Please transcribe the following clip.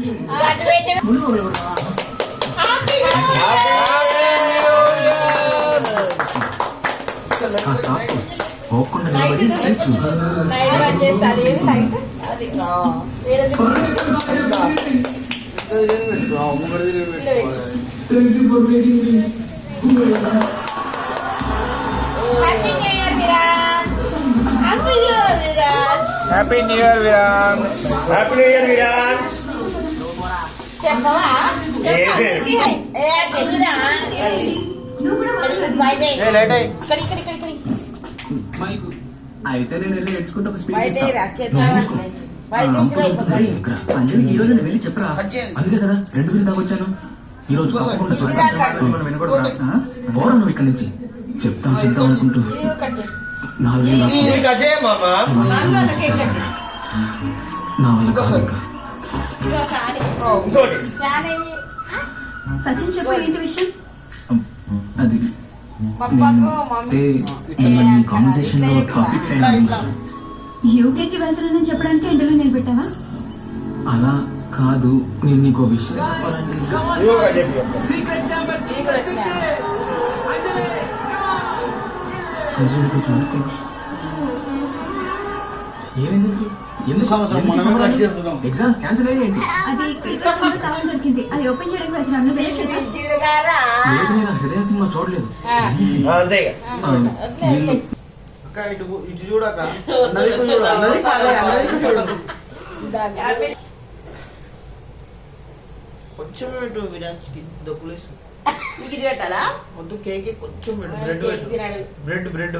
Happy new year Viraj. Happy new year Viraj. చెప్పవా అయితే నేను వెళ్ళి ఏడ్చుకుంటే ఒక స్పీచ్ అంజలికి ఈ రోజు నేను వెళ్ళి చెప్పరా, అందుకే కదా 2 వీలు దాకా వచ్చాను. ఈ రోజు తప్పకుండా చెప్తాను, వినకూడదు. పోరా నువ్వు ఇక్కడి నుంచి. చెప్తాం చెప్తాం అనుకుంటూ 4 వేలు నా వల్ల కాదు ఇంకా. సచిన్ చెప్పు, ఏంటి విషయం? అది నేను కాన్వర్సేషన్ లో టాపిక్ యూకేకి వెళ్తున్నానని చెప్పడానికి ఇంటర్వ్యూ నేను పెట్టావా? అలా కాదు, నేను నీకు విషయం ఏమైంది? ఎగ్జామ్స్ క్యాన్సిల్ అయ్యేంటి? అది కావాలి దొరికింది, అది ఓపెన్ చేయడానికి వెళ్తున్నాను. నువ్వు వెళ్ళట్లేదా? నేను హృదయ సినిమా చూడలేదు. ఇటు చూడక అన్నది చూడు, అన్నది కొంచెం పెట్టు విరాజ్కి దొక్కులేసు. పెట్టాలా? వద్దు, కేక్ కొంచెం పెట్టు. Bread bread